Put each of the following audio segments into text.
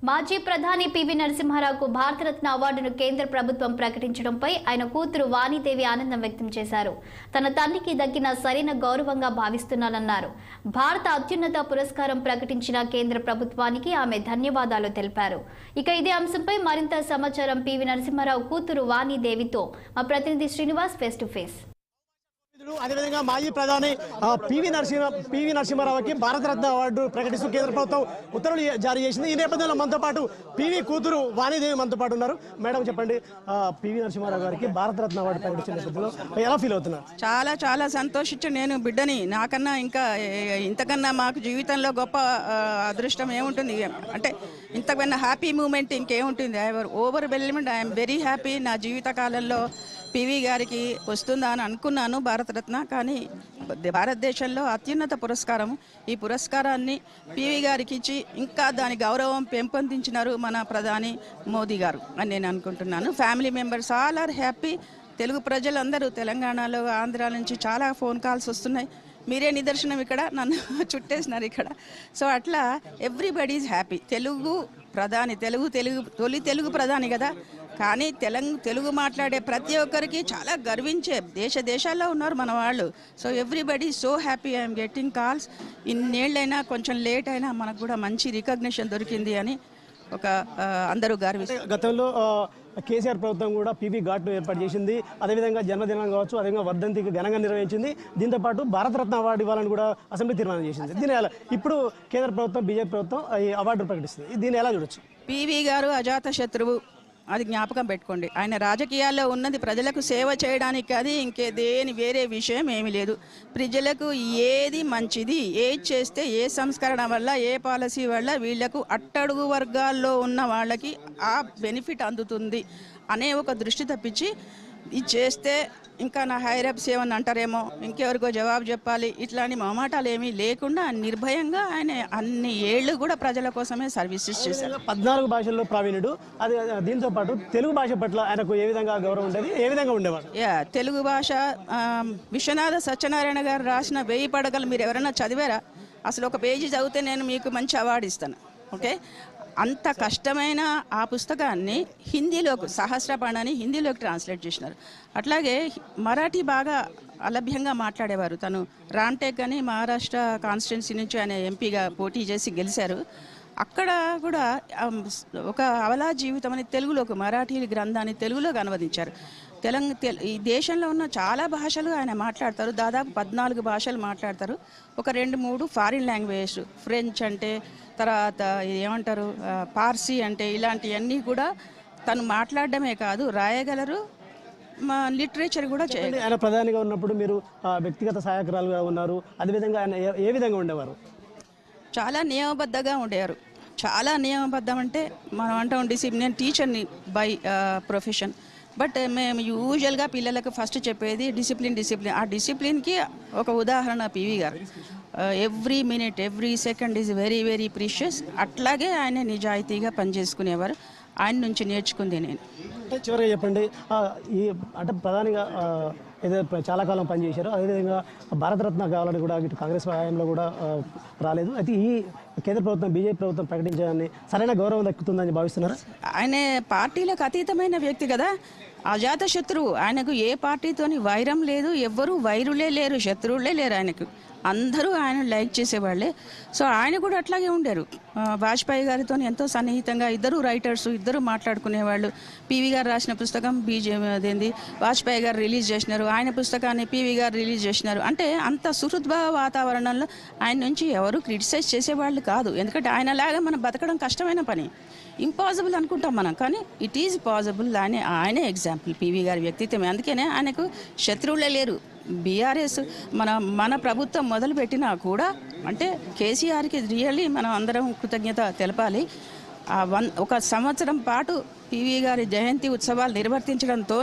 మాజీ ప్రధాని పివి నరసింహారావుకు భారతరత్న అవార్డును కేంద్ర ప్రభుత్వం ప్రకటించడంపై ఆయన కూతురు వాణీదేవి ఆనందం వ్యక్తం చేశారు. తన తండ్రికి దక్కిన సరైన గౌరవంగా భావిస్తున్నానన్నారు. భారత అత్యున్నత పురస్కారం ప్రకటించిన కేంద్ర ప్రభుత్వానికి ఆమె ధన్యవాదాలు తెలిపారు. ఇక ఇదే అంశంపై మరింత సమాచారం పివి నరసింహారావు కూతురు వాణీదేవితో మా ప్రతినిధి శ్రీనివాస్ ఫేస్ టు ఫేస్. అదేవిధంగా మాజీ ప్రధాని పివి నరసింహారావుకి భారతరత్న అవార్డు ప్రకటిస్తూ కేంద్ర ప్రభుత్వం ఉత్తర్వులు జారీ చేసింది. ఈ నేపథ్యంలో మనతో పాటు పివి కూతురు వాణీదేవి మనతో పాటు ఉన్నారు. మేడం చెప్పండి, పివి నరసింహారావు గారికి భారతరత్న అవార్డు ప్రకటించిన నేపథ్యంలో ఎలా ఫీల్ అవుతున్నారు? చాలా చాలా సంతోషించాను. నేను బిడ్డని నాకన్నా ఇంకా ఇంతకన్నా మాకు జీవితంలో గొప్ప అదృష్టం ఏముంటుంది అంటే ఇంతకన్నా హ్యాపీ మూమెంట్ ఇంకేముంటుంది. Overwhelmed. I'm very happy. నా జీవిత కాలంలో పివి గారికి వస్తుందా అని అనుకున్నాను భారతరత్న. కానీ భారతదేశంలో అత్యున్నత పురస్కారం, ఈ పురస్కారాన్ని పివి గారికి ఇచ్చి ఇంకా దాని గౌరవం పెంపొందించినారు మన ప్రధాని మోదీ గారు అని నేను అనుకుంటున్నాను. Family members all are happy. Telugu ప్రజలందరూ తెలంగాణలో, ఆంధ్ర నుంచి చాలా ఫోన్ కాల్స్ వస్తున్నాయి. మీరే నిదర్శనం, ఇక్కడ నన్ను చుట్టేసినారు ఇక్కడ. సో అట్లా ఎవ్రీబడి ఈజ్ హ్యాపీ. తెలుగు ప్రధాని, తొలి తెలుగు ప్రధాని కదా, కానీ తెలుగు మాట్లాడే ప్రతి ఒక్కరికి చాలా గర్వించే దేశాల్లో ఉన్నారు మన వాళ్ళు. So everybody so happy. I'm getting calls. ఇన్నేళ్ళైనా కొంచెం లేట్ అయినా మనకు కూడా మంచి రికగ్నిషన్ దొరికింది అని ఒక అందరూ గర్విస్తారు. గతంలో కేసీఆర్ ప్రభుత్వం కూడా పివి ఘాట్ను ఏర్పాటు చేసింది. అదేవిధంగా జన్మదినం కావచ్చు, అదేవిధంగా వర్ధంతికి ఘనంగా నిర్వహించింది. దీంతోపాటు భారతరత్న అవార్డు ఇవ్వాలని కూడా అసెంబ్లీ తీర్మానం చేసింది. దీని ఇప్పుడు కేంద్ర ప్రభుత్వం, బీజేపీ ప్రభుత్వం ఈ అవార్డు ప్రకటిస్తుంది. దీన్ని ఎలా చూడొచ్చు? పివి గారు అజాత శత్రువు, అది జ్ఞాపకం పెట్టుకోండి. ఆయన రాజకీయాల్లో ఉన్నది ప్రజలకు సేవ చేయడానికి, అది ఇంకేదేని వేరే విషయం ఏమీ లేదు. ప్రజలకు ఏది మంచిది, ఏది చేస్తే ఏ సంస్కరణ వల్ల, ఏ పాలసీ వల్ల వీళ్లకు అట్టడుగు వర్గాల్లో ఉన్న వాళ్ళకి ఆ బెనిఫిట్ అందుతుంది అనే ఒక దృష్టి తప్పించి ఇది చేస్తే ఇంకా నా హైరప్స్ ఏమని అంటారేమో, ఇంకెవరికో జవాబు చెప్పాలి, ఇట్లాంటి మొహమాటాలు ఏమీ లేకుండా నిర్భయంగా ఆయన అన్ని ఏళ్ళు కూడా ప్రజల కోసమే సర్వీసెస్ చేశారు. 14 భాషల్లో ప్రావీణ్యుడు. అది దీంతో పాటు తెలుగు భాష పట్ల ఆయనకు ఏ విధంగా గౌరవం ఉండేది, ఏ విధంగా ఉండేవాడు? తెలుగు భాష విశ్వనాథ సత్యనారాయణ గారు రాసిన 1000 పడగలు మీరు ఎవరైనా చదివారా? అసలు ఒక పేజీ చదివితే నేను మీకు మంచి అవార్డు ఇస్తాను. ఓకే, అంత కష్టమైన ఆ పుస్తకాన్ని హిందీలోకి, సహస్రపాణని హిందీలోకి ట్రాన్స్లేట్ చేసినారు. అట్లాగే మరాఠీ బాగా అలభ్యంగా మాట్లాడేవారు. తను రామ్టేక్ అని మహారాష్ట్ర కాన్స్టిట్యున్సీ నుంచి ఆయన ఎంపీగా పోటీ చేసి గెలిచారు. అక్కడ కూడా ఒక అవలా జీవితం అని తెలుగులోకి, మరాఠీ గ్రంథాన్ని తెలుగులోకి అనువదించారు. ఈ దేశంలో ఉన్న చాలా భాషలు ఆయన మాట్లాడతారు. దాదాపు 14 భాషలు మాట్లాడతారు. ఒక 2-3 ఫారిన్ లాంగ్వేజ్, ఫ్రెంచ్ అంటే, తర్వాత ఏమంటారు పార్సీ అంటే, ఇలాంటివన్నీ కూడా తను మాట్లాడడమే కాదు రాయగలరు. మా లిటరేచర్ కూడా చేయాలి. ఆయన ప్రధానిగా ఉన్నప్పుడు మీరు వ్యక్తిగత సహాయకురాలుగా ఉన్నారు. అదేవిధంగా ఆయన ఏ విధంగా ఉండేవారు? చాలా నియమబద్ధంగా ఉండేవారు. చాలా నియమబద్ధం అంటే మనం అంటాం డిసిప్లిన్. నేను టీచర్ని బై ప్రొఫెషన్. బట్ మేము యూజువల్గా పిల్లలకు ఫస్ట్ చెప్పేది డిసిప్లిన్. ఆ డిసిప్లిన్కి ఒక ఉదాహరణ పివి గారు. Every minute, every second is very very precious. అట్లాగే ఆయన నిజాయితీగా పనిచేసుకునేవారు. ఆయన నుంచి నేర్చుకుంది నేను. చివరిగా చెప్పండి, ఈ అంటే ప్రధానిగా ఏదైతే చాలా కాలం పనిచేశారు, అదేవిధంగా భారతరత్న కావాలని కూడా ఇటు కాంగ్రెస్ హయాంలో కూడా రాలేదు. అయితే ఈ కేంద్ర ప్రభుత్వం, బీజేపీ ప్రభుత్వం ప్రకటించడాన్ని సరైన గౌరవం దక్కుతుందని భావిస్తున్నారు. ఆయన పార్టీలకు అతీతమైన వ్యక్తి కదా, అజాత శత్రువు. ఆయనకు ఏ పార్టీతోని వైరం లేదు, ఎవ్వరూ వైరులే లేరు, శత్రువులే లేరు. ఆయనకు అందరూ ఆయన లైక్ చేసేవాళ్ళే. సో ఆయన కూడా అట్లాగే ఉండారు. వాజ్పేయి గారితో ఎంతో సన్నిహితంగా, ఇద్దరు రైటర్స్, ఇద్దరు మాట్లాడుకునేవాళ్ళు. పివి గారు రాసిన పుస్తకం అదేంది వాజ్పేయి గారు రిలీజ్ చేసినారు, ఆయన పుస్తకాన్ని పివి గారు రిలీజ్ చేసినారు. అంటే అంత సుహృద్భావ వాతావరణంలో ఆయన నుంచి ఎవరు క్రిటిసైజ్ చేసేవాళ్ళు కాదు. ఎందుకంటే ఆయనలాగా మనం బతకడం కష్టమైన పని, ఇంపాసిబుల్ అనుకుంటాం మనం, కానీ ఇట్ ఈజ్ పాసిబుల్ అని ఆయనే ఎగ్జాంపుల్ పివి గారి వ్యక్తిత్వం. అందుకనే ఆయనకు శత్రువులే లేరు. బీఆర్ఎస్ మన ప్రభుత్వం మొదలుపెట్టినా కూడా, అంటే కేసీఆర్కి రియల్లీ మనం అందరం కృతజ్ఞత తెలపాలి. 1 సంవత్సరం పాటు పివి గారి జయంతి ఉత్సవాలు నిర్వర్తించడంతో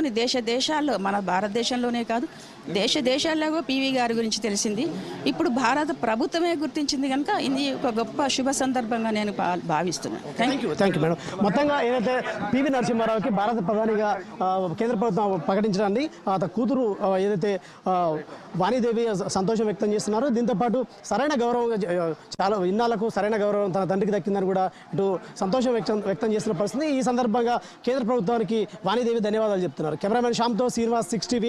దేశాల్లో, మన భారతదేశంలోనే కాదు దేశాల్లో పీవీ గారి గురించి తెలిసింది. ఇప్పుడు భారత ప్రభుత్వమే గుర్తించింది కనుక ఇది ఒక గొప్ప శుభ సందర్భంగా నేను భావిస్తున్నాను. Thank you madam. మొత్తంగా ఏదైతే పివి నరసింహారావుకి భారత ప్రధానిగా కేంద్ర ప్రభుత్వం ప్రకటించడాన్ని కూతురు ఏదైతే వాణిదేవి సంతోషం వ్యక్తం చేస్తున్నారు. దీంతోపాటు సరైన గౌరవం చాలా ఇన్నాళ్లకు సరైన గౌరవం తన తండ్రికి దక్కిందని కూడా ఇటు సంతోషం వ్యక్తం చేస్తున్న పరిస్థితి. ఈ సందర్భంగా కేంద్ర ప్రభుత్వానికి వాణిదేవి ధన్యవాదాలు చెప్తున్నారు. కెమెరామెన్ శ్యామ్తో శ్రీనివాస్, 6 TV.